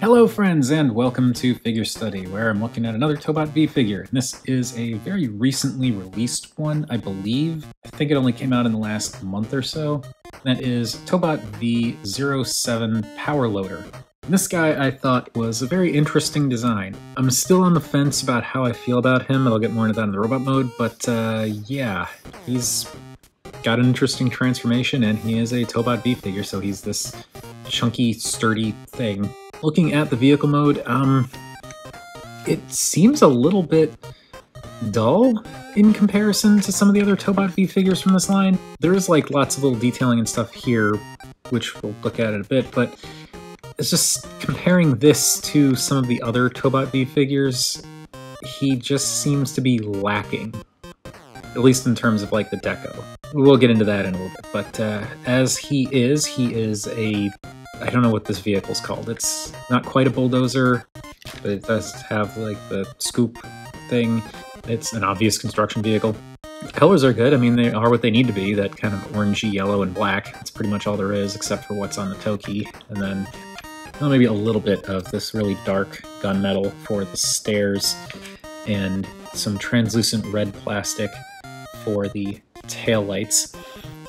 Hello friends and welcome to Figure Study, where I'm looking at another Tobot V figure. This is a very recently released one, I believe. I think it only came out in the last month or so. That is Tobot V07 Power Loader. This guy I thought was a very interesting design. I'm still on the fence about how I feel about him, and I'll get more into that in the robot mode, but yeah, he's got an interesting transformation, and he is a Tobot V figure, so he's this chunky, sturdy thing. Looking at the vehicle mode, it seems a little bit dull in comparison to some of the other Tobot V figures from this line. There's like lots of little detailing and stuff here, which we'll look at in a bit, but it's just comparing this to some of the other Tobot V figures, he just seems to be lacking, at least in terms of like the deco. We'll get into that in a little bit, but as he is a, I don't know what this vehicle's called. It's not quite a bulldozer, but it does have like the scoop thing. It's an obvious construction vehicle. The colors are good. I mean, they are what they need to be, that kind of orangey yellow and black. That's pretty much all there is, except for what's on the Tokey. And then well, maybe a little bit of this really dark gunmetal for the stairs, and some translucent red plastic for the taillights.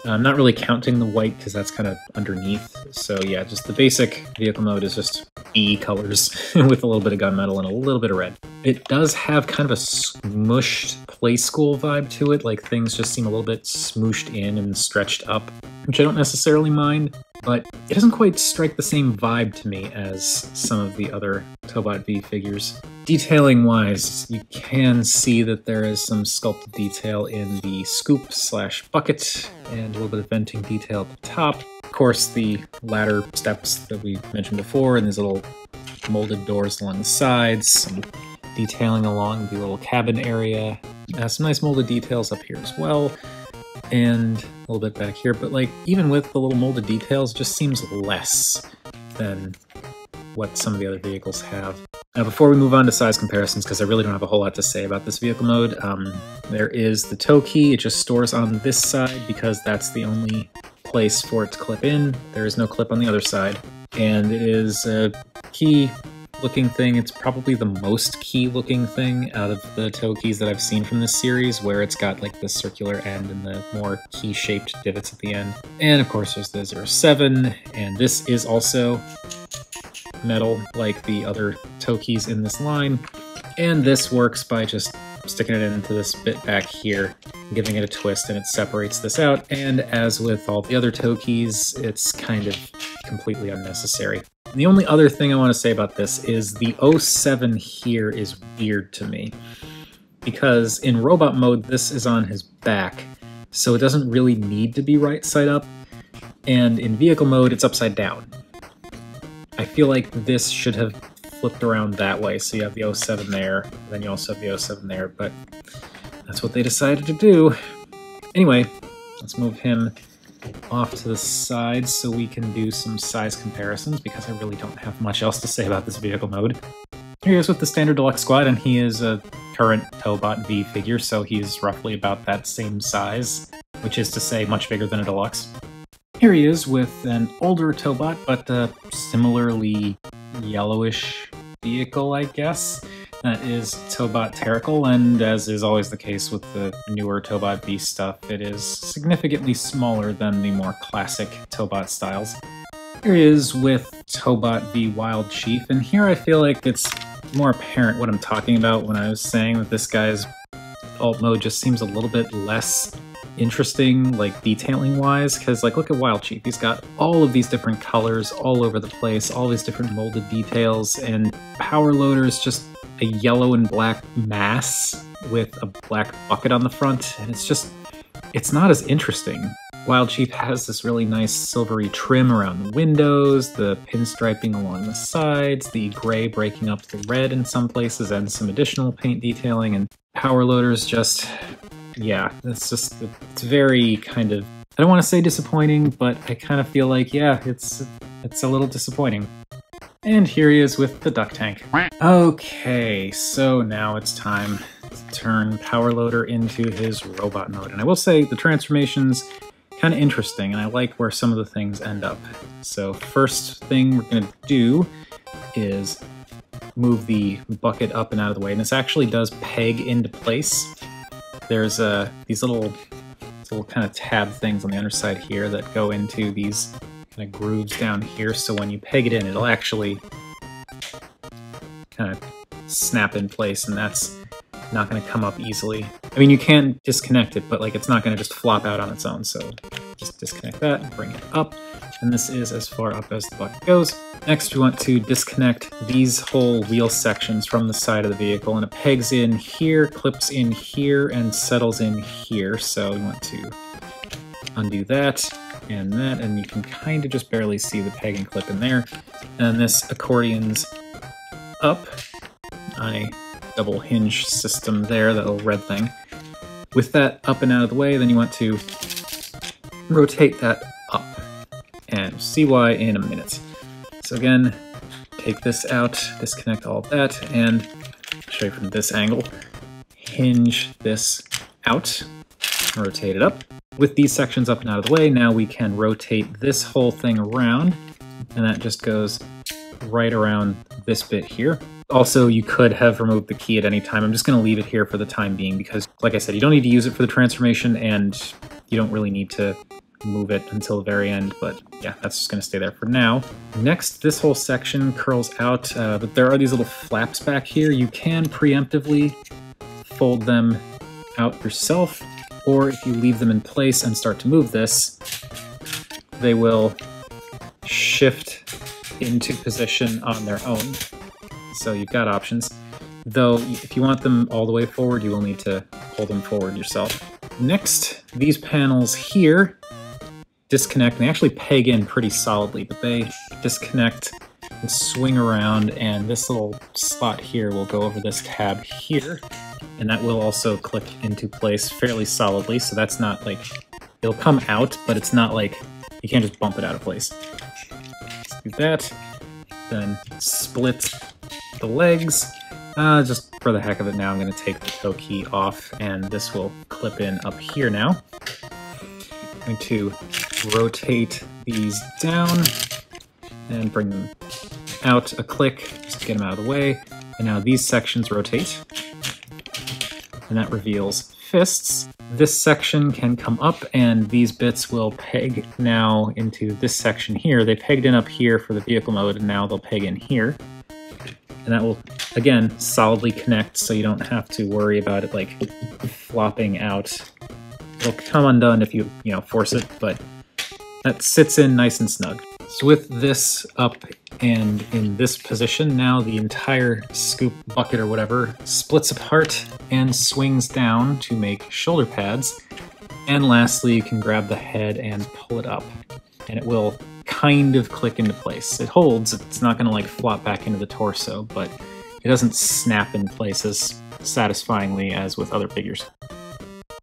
I'm not really counting the white because that's kind of underneath. So yeah, just the basic vehicle mode is just E colors with a little bit of gunmetal and a little bit of red. It does have kind of a smushed play school vibe to it, like things just seem a little bit smooshed in and stretched up, which I don't necessarily mind, but it doesn't quite strike the same vibe to me as some of the other Tobot V figures. Detailing-wise, you can see that there is some sculpted detail in the scoop/bucket, and a little bit of venting detail at the top. Of course, the ladder steps that we mentioned before, and these little molded doors along the sides, some detailing along the little cabin area. Some nice molded details up here as well, and a little bit back here, but like even with the little molded details, it just seems less than what some of the other vehicles have. Now, before we move on to size comparisons, because I really don't have a whole lot to say about this vehicle mode, there is the Tokey. It just stores on this side because that's the only place for it to clip in. There is no clip on the other side. And it is a key-looking thing. It's probably the most key-looking thing out of the Tokeys that I've seen from this series, where it's got like the circular end and the more key-shaped divots at the end. And of course there's the 07, and this is also metal like the other Tokeys in this line, and this works by just sticking it into this bit back here, giving it a twist, and it separates this out, and as with all the other Tokeys, it's kind of completely unnecessary. The only other thing I want to say about this is the 07 here is weird to me, because in robot mode this is on his back, so it doesn't really need to be right side up, and in vehicle mode it's upside down. I feel like this should have flipped around that way, so you have the 07 there, then you also have the 07 there, but that's what they decided to do. Anyway, let's move him off to the side so we can do some size comparisons, because I really don't have much else to say about this vehicle mode. Here he is with the standard deluxe squad, and he is a current Tobot V figure, so he's roughly about that same size, which is to say much bigger than a deluxe. Here he is with an older Tobot, but a similarly yellowish vehicle, I guess. That is Tobot Terrical, and as is always the case with the newer Tobot V stuff, it is significantly smaller than the more classic Tobot styles. Here he is with Tobot V Wild Chief, and here I feel like it's more apparent what I'm talking about when I was saying that this guy's alt mode just seems a little bit less interesting, like detailing wise, because like look at Wild Chief. He's got all of these different colors all over the place, all these different molded details, and Power Loader is just a yellow and black mass with a black bucket on the front, and it's not as interesting. Wild Chief has this really nice silvery trim around the windows, the pinstriping along the sides, the gray breaking up the red in some places, and some additional paint detailing, and Power Loader's just, yeah, it's very kind of, I don't want to say disappointing, but I kind of feel like, yeah, it's a little disappointing. And here he is with the duck tank. Okay, so now it's time to turn Power Loader into his robot mode. And I will say the transformation's kind of interesting, and I like where some of the things end up. So first thing we're going to do is move the bucket up and out of the way, and this actually does peg into place. There's these little kind of tab things on the underside here that go into these kind of grooves down here, so when you peg it in, it'll actually kind of snap in place, and that's not going to come up easily. I mean, you can disconnect it, but like it's not going to just flop out on its own, so just disconnect that and bring it up, and this is as far up as the bucket goes. Next, we want to disconnect these whole wheel sections from the side of the vehicle, and it pegs in here, clips in here, and settles in here, so we want to undo that, and you can kind of just barely see the peg and clip in there, and this accordions up on a double hinge system there, that little red thing. With that up and out of the way, then you want to rotate that up, and see why in a minute. So again, take this out, disconnect all of that, and I'll show you from this angle. Hinge this out, rotate it up. With these sections up and out of the way, now we can rotate this whole thing around, and that just goes right around this bit here. Also, you could have removed the key at any time. I'm just going to leave it here for the time being because, like I said, you don't need to use it for the transformation, and you don't really need to move it until the very end, but yeah, that's just going to stay there for now. Next, this whole section curls out, but there are these little flaps back here. You can preemptively fold them out yourself, or if you leave them in place and start to move this, they will shift into position on their own. So you've got options. Though, if you want them all the way forward, you will need to pull them forward yourself. Next, these panels here disconnect, and they actually peg in pretty solidly, but they disconnect and swing around, and this little slot here will go over this tab here, and that will also click into place fairly solidly, so that's not like, it'll come out, but it's not like, you can't just bump it out of place. Let's do that, then split the legs. Just for the heck of it now, I'm going to take the Tokey off, and this will clip in up here now. I'm going to rotate these down and bring them out a click just to get them out of the way. And now these sections rotate, and that reveals fists. This section can come up, and these bits will peg now into this section here. They pegged in up here for the vehicle mode, and now they'll peg in here. And that will, again, solidly connect, so you don't have to worry about it like flopping out. It'll come undone if you force it, but that sits in nice and snug. So with this up and in this position, now the entire scoop bucket or whatever splits apart and swings down to make shoulder pads. And lastly, you can grab the head and pull it up, and it will kind of click into place. It holds, it's not going to like flop back into the torso, but it doesn't snap in place as satisfyingly as with other figures.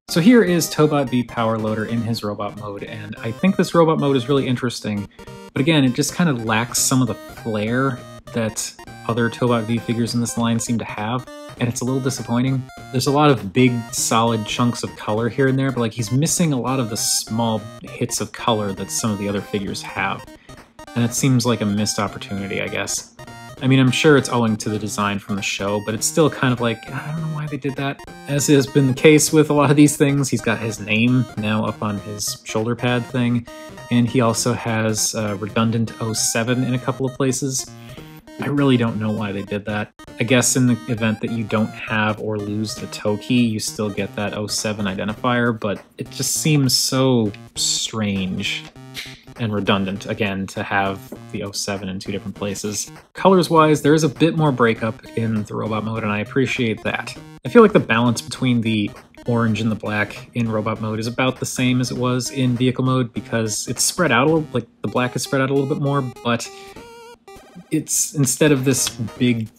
So here is Tobot V Power Loader in his robot mode, and I think this robot mode is really interesting, but again, it just kind of lacks some of the flair that other Tobot V figures in this line seem to have, and it's a little disappointing. There's a lot of big, solid chunks of color here and there, but like he's missing a lot of the small hits of color that some of the other figures have, and it seems like a missed opportunity, I guess. I mean, I'm sure it's owing to the design from the show, but it's still kind of like, I don't know why they did that. As has been the case with a lot of these things, he's got his name now up on his shoulder pad thing, and he also has redundant 07 in a couple of places. I really don't know why they did that. I guess in the event that you don't have or lose the Tokey, you still get that 07 identifier, but it just seems so strange and redundant, again, to have the 07 in two different places. Colors-wise, there is a bit more breakup in the robot mode, and I appreciate that. I feel like the balance between the orange and the black in robot mode is about the same as it was in vehicle mode, because it's spread out a little, like the black is spread out a little bit more, but it's, instead of this big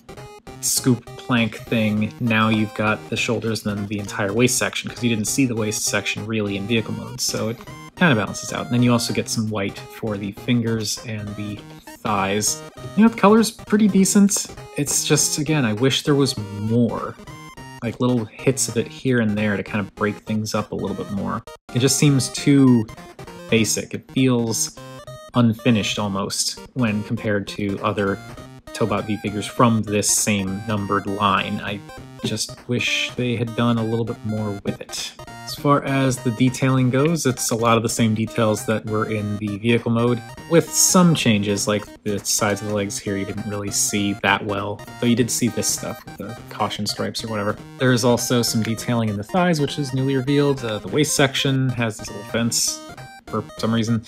scoop plank thing, now you've got the shoulders and then the entire waist section, because you didn't see the waist section really in vehicle mode, so it kind of balances out. And then you also get some white for the fingers and the thighs. The color's pretty decent. It's just, again, I wish there was more. Like little hits of it here and there to kind of break things up a little bit more. It just seems too basic. It feels unfinished almost when compared to other Tobot V figures from this same numbered line. I just wish they had done a little bit more with it. As far as the detailing goes, it's a lot of the same details that were in the vehicle mode, with some changes, like the sides of the legs here you didn't really see that well, though you did see this stuff with the caution stripes or whatever. There is also some detailing in the thighs, which is newly revealed. The waist section has this little vents for some reason.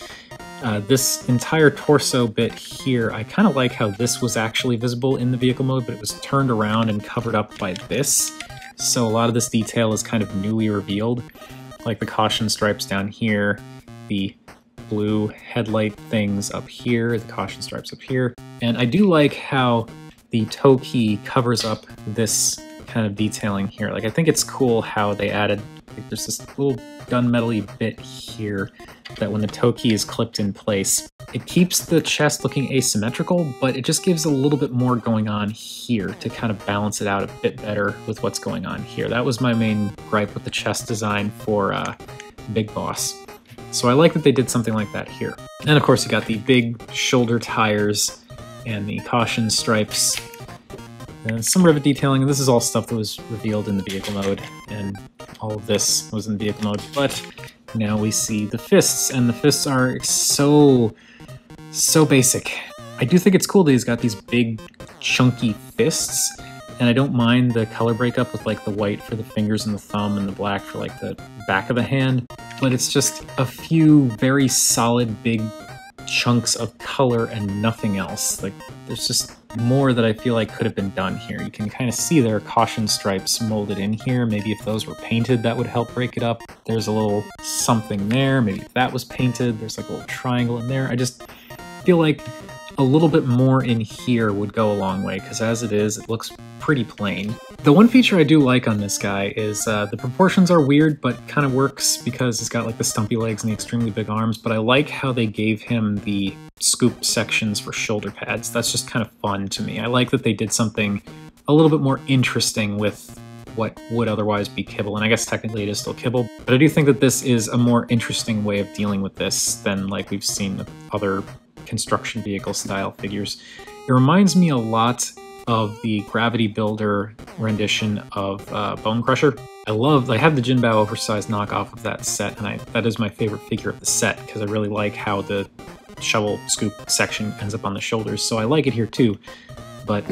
This entire torso bit here, I kind of like how this was actually visible in the vehicle mode, but it was turned around and covered up by this. So a lot of this detail is kind of newly revealed, like the caution stripes down here, the blue headlight things up here, the caution stripes up here. And I do like how the Tokey covers up this kind of detailing here. Like, I think it's cool how they added, like, there's this little gunmetal-y bit here that when the Tokey is clipped in place, it keeps the chest looking asymmetrical, but it just gives a little bit more going on here to kind of balance it out a bit better with what's going on here. That was my main gripe with the chest design for Big Boss. So I like that they did something like that here. And of course you got the big shoulder tires and the caution stripes and some rivet detailing. This is all stuff that was revealed in the vehicle mode, and all of this was in the vehicle mode, but now we see the fists, and the fists are so basic. I do think it's cool that he's got these big chunky fists, and I don't mind the color breakup with like the white for the fingers and the thumb and the black for like the back of the hand, but it's just a few very solid big chunks of color and nothing else. Like, there's just more that I feel like could have been done here. You can kind of see there are caution stripes molded in here. Maybe if those were painted, that would help break it up. There's a little something there. Maybe if that was painted, there's like a little triangle in there. I just feel like a little bit more in here would go a long way, because as it is, it looks pretty plain. The one feature I do like on this guy is the proportions are weird, but kind of works because he's got like the stumpy legs and the extremely big arms, but I like how they gave him the scoop sections for shoulder pads. That's just kind of fun to me. I like that they did something a little bit more interesting with what would otherwise be kibble, and I guess technically it is still kibble, but I do think that this is a more interesting way of dealing with this than like we've seen with other construction vehicle style figures. It reminds me a lot of the Gravity Builder rendition of Bone Crusher. I have the Jinbao oversized knockoff of that set, and that is my favorite figure of the set because I really like how the shovel scoop section ends up on the shoulders, so I like it here too. But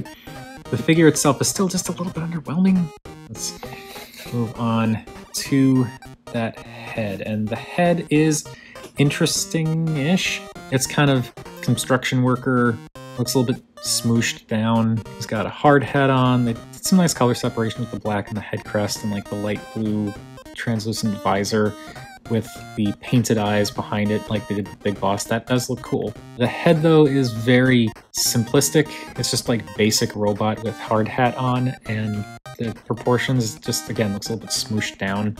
the figure itself is still just a little bit underwhelming. Let's move on to that head, and the head is interesting-ish. It's kind of construction worker, looks a little bit smooshed down. He's got a hard hat on. They did some nice color separation with the black and the head crest and like the light blue translucent visor with the painted eyes behind it like they did with Big Boss. That does look cool. The head though is very simplistic. It's just like basic robot with hard hat on, and the proportions just, again, looks a little bit smooshed down.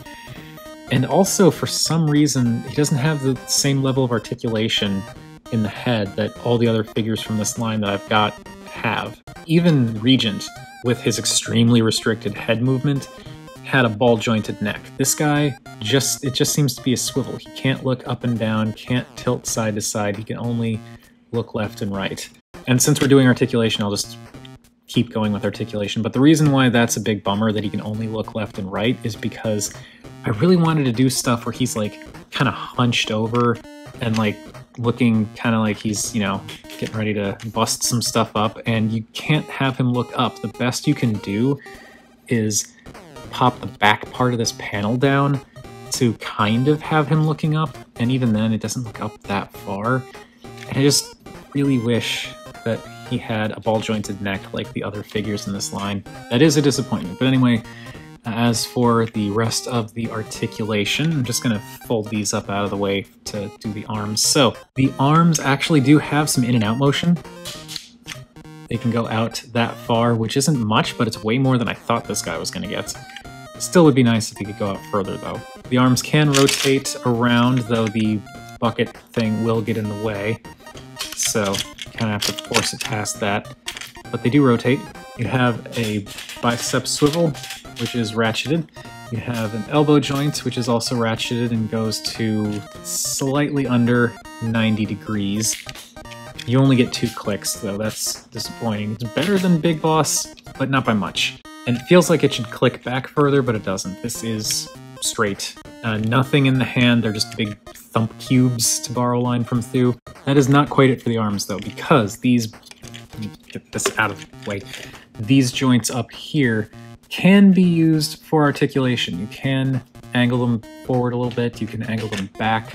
And also, for some reason, he doesn't have the same level of articulation in the head that all the other figures from this line that I've got have. Even Regent, with his extremely restricted head movement, had a ball-jointed neck. This guy, it just seems to be a swivel. He can't look up and down, can't tilt side to side. He can only look left and right. And since we're doing articulation, I'll just keep going with articulation. But the reason why that's a big bummer that he can only look left and right is because I really wanted to do stuff where he's like kind of hunched over and like looking kind of like he's, you know, getting ready to bust some stuff up, and you can't have him look up. The best you can do is pop the back part of this panel down to kind of have him looking up, and even then it doesn't look up that far. And I just really wish that he had a ball-jointed neck like the other figures in this line. That is a disappointment. But anyway, as for the rest of the articulation, I'm just going to fold these up out of the way to do the arms. So the arms actually do have some in and out motion. They can go out that far, which isn't much, but it's way more than I thought this guy was going to get. Still would be nice if he could go out further though. The arms can rotate around, though the bucket thing will get in the way. So kind of have to force it past that. But they do rotate. You have a bicep swivel, which is ratcheted. You have an elbow joint, which is also ratcheted and goes to slightly under 90 degrees. You only get 2 clicks, though. That's disappointing. It's better than Big Boss, but not by much. And it feels like it should click back further, but it doesn't. This is straight. Nothing in the hand. They're just big thump cubes, to borrow a line from Thu. That is not quite it for the arms, though, because these... Let me get this out of the way. These joints up here can be used for articulation. You can angle them forward a little bit. You can angle them back.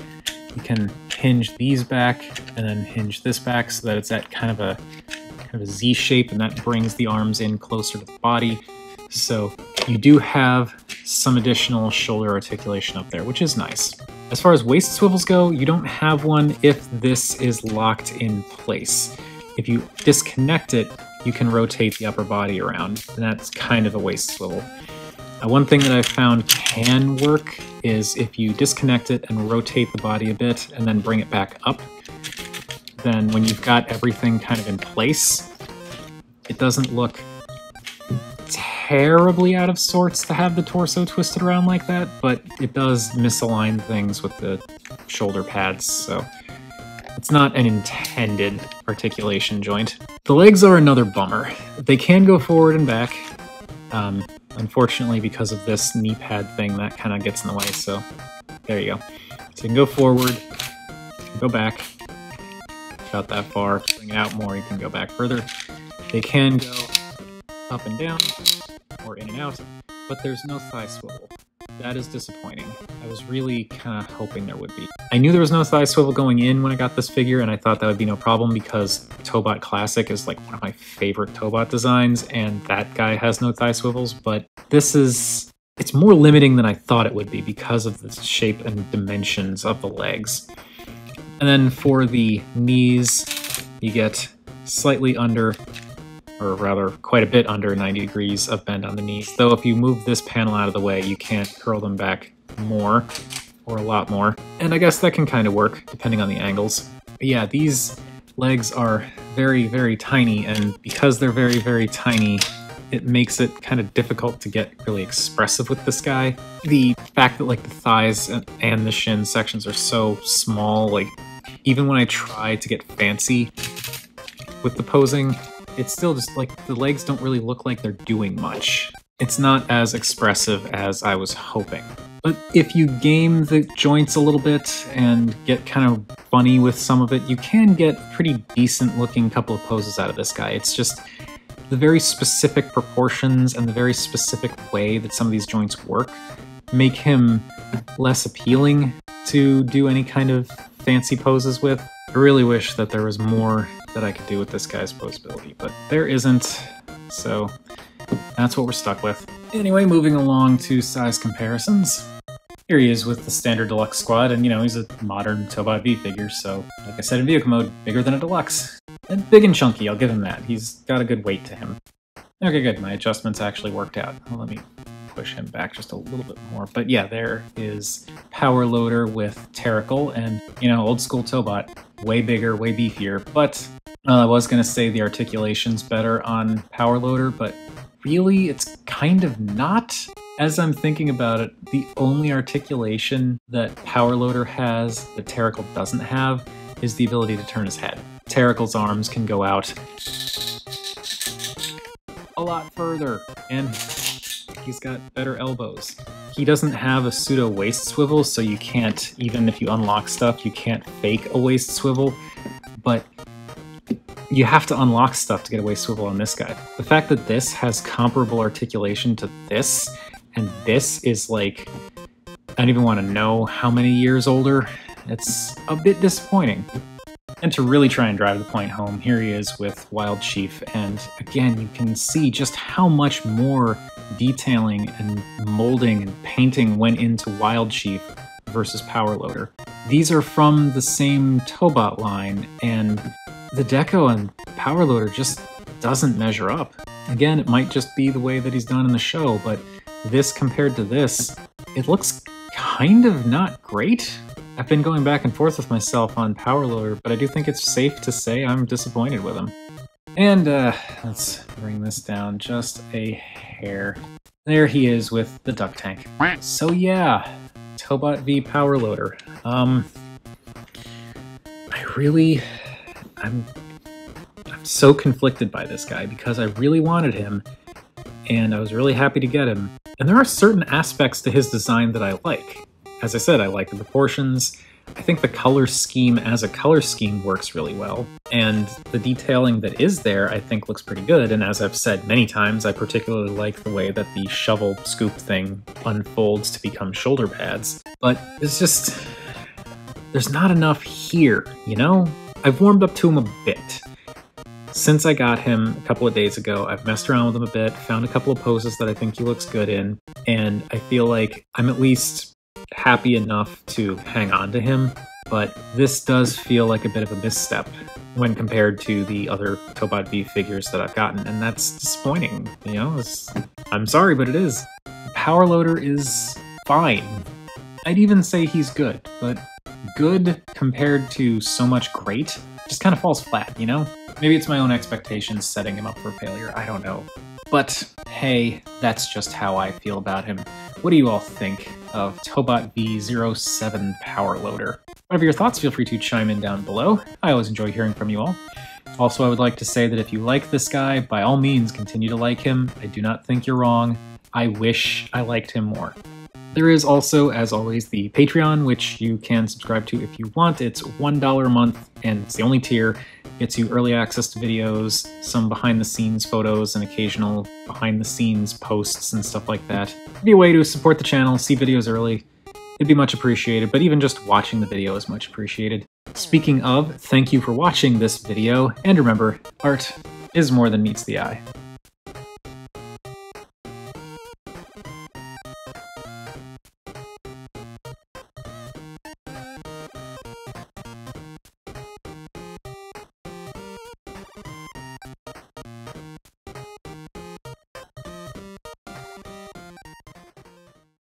You can hinge these back and then hinge this back so that it's at kind of a Z shape, and that brings the arms in closer to the body. So you do have some additional shoulder articulation up there, which is nice. As far as waist swivels go, you don't have one if this is locked in place. If you disconnect it, you can rotate the upper body around, and that's kind of a waist swivel. One thing that I've found can work is if you disconnect it and rotate the body a bit and then bring it back up, then when you've got everything kind of in place, it doesn't look terribly out of sorts to have the torso twisted around like that, but it does misalign things with the shoulder pads, so it's not an intended articulation joint. The legs are another bummer. They can go forward and back. Unfortunately, because of this knee pad thing, that kind of gets in the way, so there you go. So you can go forward, go back, about that far, bring it out more, you can go back further. They can go up and down, or in and out, but there's no thigh swivel. That is disappointing. I was really kind of hoping there would be. I knew there was no thigh swivel going in when I got this figure, and I thought that would be no problem because Tobot Classic is like one of my favorite Tobot designs, and that guy has no thigh swivels, but this is... it's more limiting than I thought it would be because of the shape and dimensions of the legs. And then for the knees, you get slightly under, or rather quite a bit under 90 degrees of bend on the knees. Though if you move this panel out of the way, you can't curl them back more, or a lot more. And I guess that can kind of work, depending on the angles. But yeah, these legs are very, very tiny, and because they're very, very tiny, it makes it kind of difficult to get really expressive with this guy. The fact that like the thighs and the shin sections are so small, like even when I try to get fancy with the posing, it's still just like the legs don't really look like they're doing much. It's not as expressive as I was hoping. But if you game the joints a little bit and get kind of funny with some of it, you can get a pretty decent looking couple of poses out of this guy. It's just the very specific proportions and the very specific way that some of these joints work make him less appealing to do any kind of fancy poses with. I really wish that there was more that I could do with this guy's posability, but there isn't, so that's what we're stuck with. Anyway, moving along to size comparisons. Here he is with the standard deluxe squad, and you know, he's a modern Tobot V figure, so like I said in vehicle mode, bigger than a deluxe. And big and chunky, I'll give him that. He's got a good weight to him. Okay, good, my adjustments actually worked out. Well, let me push him back just a little bit more. But yeah, there is Power Loader with Terrical, and you know, old school Tobot, way bigger, way beefier. But I was gonna say the articulation's better on Power Loader, but really it's kind of not. As I'm thinking about it, the only articulation that Power Loader has that Terrical doesn't have is the ability to turn his head. Terrical's arms can go out a lot further, and he's got better elbows. He doesn't have a pseudo waist swivel, so you can't, even if you unlock stuff, you can't fake a waist swivel, but you have to unlock stuff to get a waist swivel on this guy. The fact that this has comparable articulation to this, and this is like, I don't even want to know how many years older, it's a bit disappointing. And to really try and drive the point home, here he is with Wild Chief, and again, you can see just how much more detailing and molding and painting went into Wild Chief versus Power Loader. These are from the same Tobot line, and the deco on Power Loader just doesn't measure up. Again, it might just be the way that he's done in the show, but this compared to this, it looks kind of not great. I've been going back and forth with myself on Power Loader, but I do think it's safe to say I'm disappointed with him. And let's bring this down just a hair. There he is with the duck tank. So yeah, Tobot V Power Loader. I'm so conflicted by this guy because I really wanted him, and I was really happy to get him. And there are certain aspects to his design that I like. As I said, I like the proportions. I think the color scheme as a color scheme works really well, and the detailing that is there I think looks pretty good, and as I've said many times, I particularly like the way that the shovel scoop thing unfolds to become shoulder pads. But it's just, there's not enough here, you know? I've warmed up to him a bit. Since I got him a couple of days ago, I've messed around with him a bit, found a couple of poses that I think he looks good in, and I feel like I'm at least happy enough to hang on to him, but this does feel like a bit of a misstep when compared to the other Tobot V figures that I've gotten, and that's disappointing, you know? I'm sorry, but it is. The power loader is fine. I'd even say he's good, but good compared to so much great just kind of falls flat, you know? Maybe it's my own expectations setting him up for failure, I don't know. But hey, that's just how I feel about him. What do you all think of Tobot V07 Power Loader? Whatever your thoughts, feel free to chime in down below. I always enjoy hearing from you all. Also, I would like to say that if you like this guy, by all means continue to like him. I do not think you're wrong. I wish I liked him more. There is also, as always, the Patreon, which you can subscribe to if you want. It's $1 a month, and it's the only tier. Gets you early access to videos, some behind-the-scenes photos, and occasional behind-the-scenes posts and stuff like that. It'd be a way to support the channel, see videos early. It'd be much appreciated, but even just watching the video is much appreciated. Speaking of, thank you for watching this video, and remember, art is more than meets the eye.